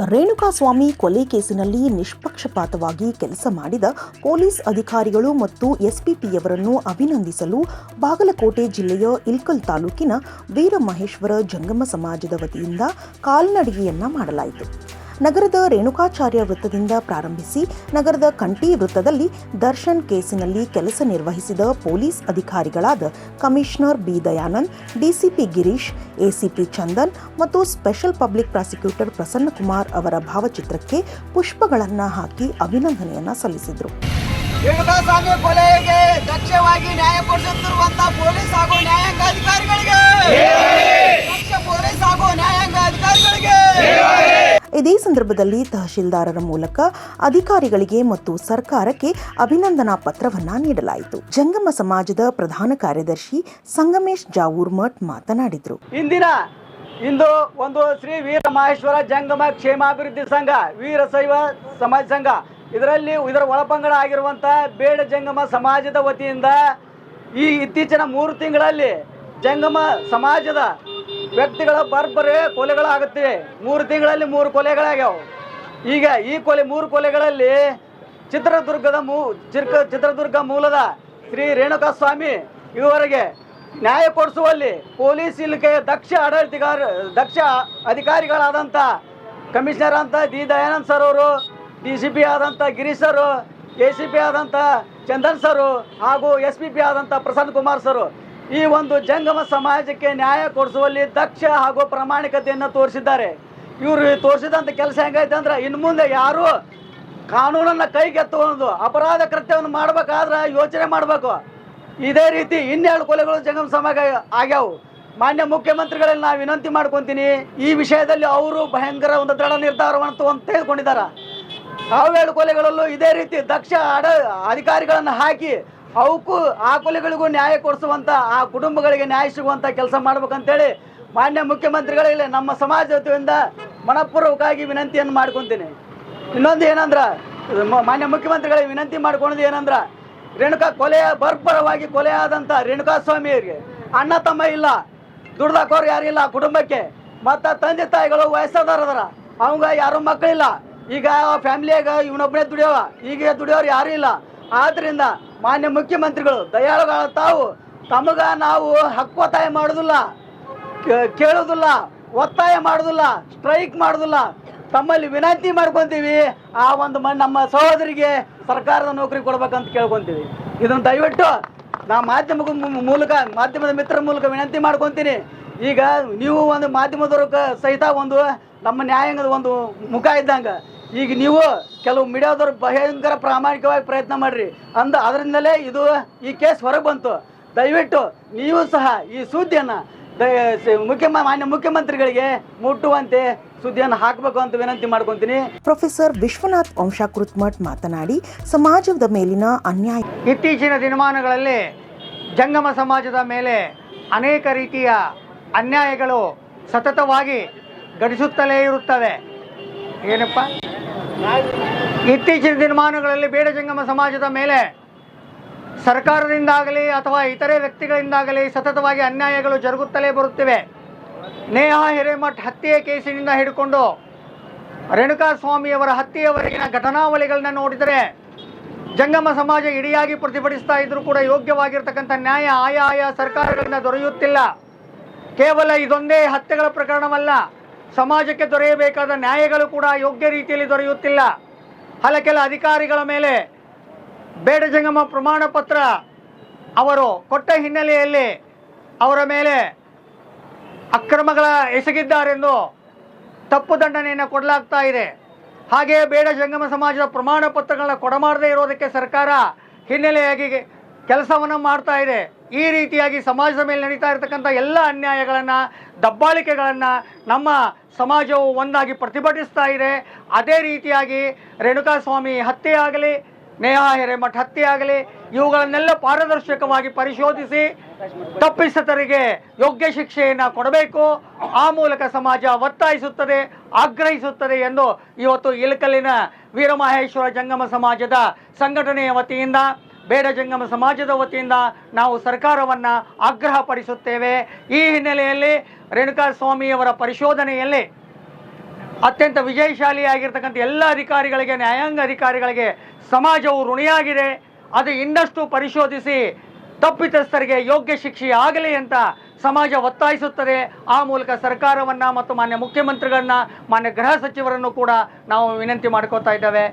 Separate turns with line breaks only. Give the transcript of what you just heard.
ರೇಣುಕಾಸ್ವಾಮಿ ಕೊಲೆ ಕೇಸಿನಲ್ಲಿ ನಿಷ್ಪಕ್ಷಪಾತವಾಗಿ ಕೆಲಸ ಮಾಡಿದ ಪೊಲೀಸ್ ಅಧಿಕಾರಿಗಳು ಮತ್ತು ಎಸ್ಪಿಪಿಯವರನ್ನು ಅಭಿನಂದಿಸಲು ಬಾಗಲಕೋಟೆ ಜಿಲ್ಲೆಯ ಇಲ್ಕಲ್ ತಾಲೂಕಿನ ವೀರಮಹೇಶ್ವರ ಜಂಗಮ ಸಮಾಜದ ವತಿಯಿಂದ ಕಾಲ್ನಡಿಗೆಯನ್ನ ಮಾಡಲಾಯಿತು. ನಗರದ ರೇಣುಕಾಚಾರ್ಯ ವೃತ್ತದಿಂದ ಪ್ರಾರಂಭಿಸಿ ನಗರದ ಕಂಠಿ ವೃತ್ತದಲ್ಲಿ ದರ್ಶನ್ ಕೇಸಿನಲ್ಲಿ ಕೆಲಸ ನಿರ್ವಹಿಸಿದ ಪೊಲೀಸ್ ಅಧಿಕಾರಿಗಳಾದ commissioner B Dayanand, DCP Girish, ACP Chandan ಮತ್ತು ಸ್ಪೆಷಲ್ ಪಬ್ಲಿಕ್ ಪ್ರಾಸಿಕ್ಯೂಟರ್ ಪ್ರಸನ್ನಕುಮಾರ್ ಅವರ ಭಾವಚಿತ್ರಕ್ಕೆ ಪುಷ್ಪಗಳನ್ನು ಹಾಕಿ ಅಭಿನಂದನೆಯನ್ನ ಸಲ್ಲಿಸಿದರು.
ರೇಣುಕಾಸ್ವಾಮಿ ಕೊಲೆಗೆ ದಕ್ಷವಾಗಿ ನ್ಯಾಯ ಕೊಡಿಸುತ್ತಿರುವಂತಹ ಪೊಲೀಸ್ ಹಾಗೂ ನ್ಯಾಯಾಂಗ ಅಧಿಕಾರಿಗಳಿಗೆ
ಇದೇ ಸಂದರ್ಭದಲ್ಲಿ ತಹಶೀಲ್ದಾರರ ಮೂಲಕ ಅಧಿಕಾರಿಗಳಿಗೆ ಮತ್ತು ಸರ್ಕಾರಕ್ಕೆ ಅಭಿನಂದನಾ ಪತ್ರವನ್ನ ನೀಡಲಾಯಿತು. ಜಂಗಮ ಸಮಾಜದ ಪ್ರಧಾನ ಕಾರ್ಯದರ್ಶಿ ಸಂಗಮೇಶ್ ಜಾವೂರ್ ಮಠ್ ಮಾತನಾಡಿದರು.
ಇಂದು ಒಂದು ಶ್ರೀ ವೀರಮಹೇಶ್ವರ ಜಂಗಮ ಕ್ಷೇಮಾಭಿವೃದ್ಧಿ ಸಂಘ, ವೀರಶೈವ ಸಮಾಜ ಸಂಘ, ಇದರ ಒಳಪಂಗಡ ಆಗಿರುವಂತಹ ಬೇಡ ಜಂಗಮ ಸಮಾಜದ ವತಿಯಿಂದ ಈ ಇತ್ತೀಚಿನ 3 ತಿಂಗಳಲ್ಲಿ ಜಂಗಮ ಸಮಾಜದ ವ್ಯಕ್ತಿಗಳ ಬರ್ಬರೆ ಕೊಲೆಗಳಾಗುತ್ತಿವೆ. 3 ತಿಂಗಳಲ್ಲಿ 3 ಕೊಲೆಗಳಾಗ್ಯಾವ. ಈಗ ಈ 3 ಕೊಲೆಗಳಲ್ಲಿ ಚಿತ್ರದುರ್ಗ ಮೂಲದ ಶ್ರೀ ರೇಣುಕಾಸ್ವಾಮಿ ಇವರಿಗೆ ನ್ಯಾಯ ಕೊಡಿಸುವಲ್ಲಿ ಪೊಲೀಸ್ ಇಲಾಖೆಯ ದಕ್ಷ ಅಧಿಕಾರಿಗಳಾದಂಥ ಕಮಿಷನರ್ ಅಂತ ಡಿ ದಯಾನಂದ್ ಸರ್ ಅವರು, ಡಿಸಿಪಿ ಆದಂಥ ಗಿರೀಶ್ ಸರ್, ಎಸಿಪಿ ಆದಂಥ ಚಂದನ್ ಸರ್ ಹಾಗೂ ಎಸ್ಪಿಪಿ ಆದಂಥ ಪ್ರಸನ್ನ ಕುಮಾರ್ ಸರ್ ಈ ಒಂದು ಜಂಗಮ ಸಮಾಜಕ್ಕೆ ನ್ಯಾಯ ಕೊಡಿಸುವಲ್ಲಿ ದಕ್ಷ ಹಾಗೂ ಪ್ರಾಮಾಣಿಕತೆಯನ್ನು ತೋರಿಸಿದ್ದಾರೆ. ಇವರು ತೋರಿಸಿದಂಥ ಕೆಲಸ ಹೆಂಗೈತೆ ಅಂದ್ರೆ, ಇನ್ನು ಮುಂದೆ ಯಾರು ಕಾನೂನನ್ನು ಕೈಗೆತ್ತುವುದು ಅಪರಾಧ ಕೃತ್ಯವನ್ನು ಮಾಡಬೇಕಾದ್ರೆ ಯೋಚನೆ ಮಾಡಬೇಕು. ಇದೇ ರೀತಿ 12 ಕೊಲೆಗಳು ಜಂಗಮ ಸಮಾಜ ಆಗ್ಯಾವು. ಮಾನ್ಯ ಮುಖ್ಯಮಂತ್ರಿಗಳಲ್ಲಿ ನಾನು ವಿನಂತಿ ಮಾಡ್ಕೊತೀನಿ, ಈ ವಿಷಯದಲ್ಲಿ ಅವರು ಭಯಂಕರ ಒಂದು ದೃಢ ನಿರ್ಧಾರವನ್ನು ತೆಗೆದುಕೊಂಡಿದ್ದಾರೆ. 7 ಕೊಲೆಗಳಲ್ಲೂ ಇದೇ ರೀತಿ ದಕ್ಷ ಅಧಿಕಾರಿಗಳನ್ನು ಹಾಕಿ ಆ ಕೊಲೆಗಳಿಗೂ ನ್ಯಾಯ ಕೊಡಿಸುವಂಥ, ಆ ಕುಟುಂಬಗಳಿಗೆ ನ್ಯಾಯ ಸಿಗುವಂಥ ಕೆಲಸ ಮಾಡ್ಬೇಕಂತೇಳಿ ಮಾನ್ಯ ಮುಖ್ಯಮಂತ್ರಿಗಳಲ್ಲಿ ನಮ್ಮ ಸಮಾಜ ವತಿಯಿಂದ ಮನಪೂರ್ವಕವಾಗಿ ವಿನಂತಿಯನ್ನು ಮಾಡ್ಕೊತೀನಿ. ಇನ್ನೊಂದು ಏನಂದ್ರೆ, ಮಾನ್ಯ ಮುಖ್ಯಮಂತ್ರಿಗಳಿಗೆ ವಿನಂತಿ ಮಾಡ್ಕೊಳ್ಳೋದು ಏನಂದ್ರೆ, ಬರ್ಬರವಾಗಿ ಕೊಲೆಯಾದಂಥ ರೇಣುಕಾಸ್ವಾಮಿಯವರಿಗೆ ಅಣ್ಣ ತಮ್ಮ ಇಲ್ಲ, ದುಡ್ದಾಕೋರು ಯಾರಿಲ್ಲ ಆ ಕುಟುಂಬಕ್ಕೆ, ಮತ್ತು ತಂದೆ ತಾಯಿಗಳು ವಯಸ್ಸಾದವರದಾರ, ಅವಂಗ ಯಾರು ಮಕ್ಕಳಿಲ್ಲ. ಈಗ ಫ್ಯಾಮಿಲಿಯಾಗ ಇವನೊಬ್ಬನೇ ದುಡಿಯವ, ಈಗ ದುಡಿಯೋರು ಯಾರೂ ಇಲ್ಲ. ಆದ್ದರಿಂದ ಮಾನ್ಯ ಮುಖ್ಯಮಂತ್ರಿಗಳು ದಯಾಳುಗಳ ತಾವು ತಮಗ ನಾವು ಹಕ್ಕೊತ್ತಾಯ ಮಾಡೋದಿಲ್ಲ, ಕೇಳೋದಿಲ್ಲ, ಒತ್ತಾಯ ಮಾಡೋದಿಲ್ಲ, ಸ್ಟ್ರೈಕ್ ಮಾಡೋದಿಲ್ಲ, ತಮ್ಮಲ್ಲಿ ವಿನಂತಿ ಮಾಡ್ಕೊತೀವಿ, ಆ ಒಂದು ನಮ್ಮ ಸಹೋದರಿಗೆ ಸರ್ಕಾರದ ನೌಕರಿ ಕೊಡ್ಬೇಕಂತ ಕೇಳ್ಕೊತೀವಿ. ಇದನ್ನು ದಯವಿಟ್ಟು ನಾ ಮಾಧ್ಯಮದ ಮಿತ್ರರ ಮೂಲಕ ವಿನಂತಿ ಮಾಡ್ಕೊತೀನಿ. ಈಗ ನೀವು ಒಂದು ಮಾಧ್ಯಮದವ್ರ ಸಹಿತ ಒಂದು ನಮ್ಮ ನ್ಯಾಯಾಂಗದ ಒಂದು ಮುಖ ಇದ್ದಂಗೆ, ಈಗ ನೀವು ಕೆಲವು ಮೀಡಿಯಾದವ್ರು ಭಯಂಕರ ಪ್ರಾಮಾಣಿಕವಾಗಿ ಪ್ರಯತ್ನ ಮಾಡ್ರಿ ಅದರಿಂದಲೇ ಈ ಕೇಸ್ ಹೊರಗೆ ಬಂತು. ದಯವಿಟ್ಟು ನೀವು ಸಹ ಈ ಸುದ್ದಿಯನ್ನು ಮಾನ್ಯ ಮುಖ್ಯಮಂತ್ರಿಗಳಿಗೆ ಮುಟ್ಟುವಂತೆ ಸುದ್ದಿಯನ್ನು ಹಾಕಬೇಕು ಅಂತ ವಿನಂತಿ ಮಾಡ್ಕೊತೀನಿ.
ಪ್ರೊಫೆಸರ್ ವಿಶ್ವನಾಥ್ ವಂಶಾಕೃತ್ ಮಠ್ ಮಾತನಾಡಿ, ಸಮಾಜದ ಮೇಲಿನ ಅನ್ಯಾಯ
ಇತ್ತೀಚಿನ ದಿನಮಾನಗಳಲ್ಲಿ ಜಂಗಮ ಸಮಾಜದ ಮೇಲೆ ಅನೇಕ ರೀತಿಯ ಅನ್ಯಾಯಗಳು ಸತತವಾಗಿ ಘಟಿಸುತ್ತಲೇ ಇರುತ್ತವೆ. ಏನಪ್ಪ, ಇತ್ತೀಚಿನ ದಿನಮಾನಗಳಲ್ಲಿ ಬೇಡ ಜಂಗಮ ಸಮಾಜದ ಮೇಲೆ ಸರ್ಕಾರದಿಂದಾಗಲಿ ಅಥವಾ ಇತರೆ ವ್ಯಕ್ತಿಗಳಿಂದಾಗಲಿ ಸತತವಾಗಿ ಅನ್ಯಾಯಗಳು ಜರುಗುತ್ತಲೇ ಬರುತ್ತಿವೆ. ನೇಹಾ ಹಿರೇಮಠ್ ಹತ್ಯೆ ಕೇಸಿನಿಂದ ಹಿಡ್ಕೊಂಡು ರೇಣುಕಾಸ್ವಾಮಿಯವರ ಹತ್ಯೆಯವರೆಗಿನ ಘಟನಾವಳಿಗಳನ್ನ ನೋಡಿದರೆ ಜಂಗಮ ಸಮಾಜ ಇಡಿಯಾಗಿ ಪ್ರತಿಭಟಿಸ್ತಾ ಇದ್ರೂ ಕೂಡ ಯೋಗ್ಯವಾಗಿರ್ತಕ್ಕಂಥ ನ್ಯಾಯ ಆಯಾ ಸರ್ಕಾರಗಳಿಂದ ದೊರೆಯುತ್ತಿಲ್ಲ. ಕೇವಲ ಇದೊಂದೇ ಹತ್ಯೆಗಳ ಪ್ರಕರಣವಲ್ಲ, ಸಮಾಜಕ್ಕೆ ದೊರೆಯಬೇಕಾದ ನ್ಯಾಯಗಳು ಕೂಡ ಯೋಗ್ಯ ರೀತಿಯಲ್ಲಿ ದೊರೆಯುತ್ತಿಲ್ಲ. ಕೆಲ ಅಧಿಕಾರಿಗಳ ಮೇಲೆ ಬೇಡ ಜಂಗಮ ಪ್ರಮಾಣ ಪತ್ರ ಅವರು ಕೊಟ್ಟ ಹಿನ್ನೆಲೆಯಲ್ಲಿ ಅವರ ಮೇಲೆ ಅಕ್ರಮಗಳ ಎಸಗಿದ್ದಾರೆಂದು ತಪ್ಪು ದಂಡನೆಯನ್ನು ಕೊಡಲಾಗ್ತಾ ಇದೆ. ಹಾಗೆಯೇ ಬೇಡ ಜಂಗಮ ಸಮಾಜದ ಪ್ರಮಾಣ ಪತ್ರಗಳನ್ನ ಕೊಡಮಾಡದೇ ಇರೋದಕ್ಕೆ ಸರ್ಕಾರ ಹಿನ್ನೆಲೆಯಾಗಿ ಕೆಲಸವನ್ನು ಮಾಡ್ತಾ ಇದೆ. ಈ ರೀತಿಯಾಗಿ ಸಮಾಜದ ಮೇಲೆ ನಡೀತಾ ಇರತಕ್ಕಂಥ ಎಲ್ಲ ಅನ್ಯಾಯಗಳನ್ನು, ದಬ್ಬಾಳಿಕೆಗಳನ್ನು ನಮ್ಮ ಸಮಾಜವು ಒಂದಾಗಿ ಪ್ರತಿಭಟಿಸ್ತಾ ಇದೆ. ಅದೇ ರೀತಿಯಾಗಿ ರೇಣುಕಾಸ್ವಾಮಿ ಹತ್ಯೆ ಆಗಲಿ, ನೇಹಾ ಹಿರೇಮಠ್ ಹತ್ಯೆ ಆಗಲಿ, ಇವುಗಳನ್ನೆಲ್ಲ ಪಾರದರ್ಶಕವಾಗಿ ಪರಿಶೋಧಿಸಿ ತಪ್ಪಿತಸ್ಥರಿಗೆ ಯೋಗ್ಯ ಶಿಕ್ಷೆಯನ್ನು ಕೊಡಬೇಕು. ಆ ಮೂಲಕ ಸಮಾಜ ಒತ್ತಾಯಿಸುತ್ತದೆ, ಆಗ್ರಹಿಸುತ್ತದೆ ಎಂದು ಇವತ್ತು ಇಳಕಲ್ಲಿನ ವೀರಮಹೇಶ್ವರ ಜಂಗಮ ಸಮಾಜದ ಸಂಘಟನೆಯ ವತಿಯಿಂದ, ಬೇಡ ಜಂಗಮ ಸಮಾಜದ ವತಿಯಿಂದ ನಾವು ಸರ್ಕಾರವನ್ನು ಆಗ್ರಹಪಡಿಸುತ್ತೇವೆ. ಈ ಹಿನ್ನೆಲೆಯಲ್ಲಿ ರೇಣುಕಾಸ್ವಾಮಿಯವರ ಪರಿಶೋಧನೆಯಲ್ಲಿ ಅತ್ಯಂತ ವಿಜಯಶಾಲಿಯಾಗಿರ್ತಕ್ಕಂಥ ಎಲ್ಲ ಅಧಿಕಾರಿಗಳಿಗೆ, ನ್ಯಾಯಾಂಗ ಅಧಿಕಾರಿಗಳಿಗೆ ಸಮಾಜವು ಋಣಿಯಾಗಿದೆ. ಅದು ಇನ್ನಷ್ಟು ಪರಿಶೋಧಿಸಿ ತಪ್ಪಿತಸ್ಥರಿಗೆ ಯೋಗ್ಯ ಶಿಕ್ಷೆ ಆಗಲಿ ಅಂತ ಸಮಾಜ ಒತ್ತಾಯಿಸುತ್ತದೆ. ಆ ಮೂಲಕ ಸರ್ಕಾರವನ್ನು ಮತ್ತು ಮಾನ್ಯ ಮುಖ್ಯಮಂತ್ರಿಗಳನ್ನ, ಮಾನ್ಯ ಗೃಹ ಸಚಿವರನ್ನು ಕೂಡ ನಾವು ವಿನಂತಿ ಮಾಡ್ಕೋತಾ ಇದ್ದೇವೆ.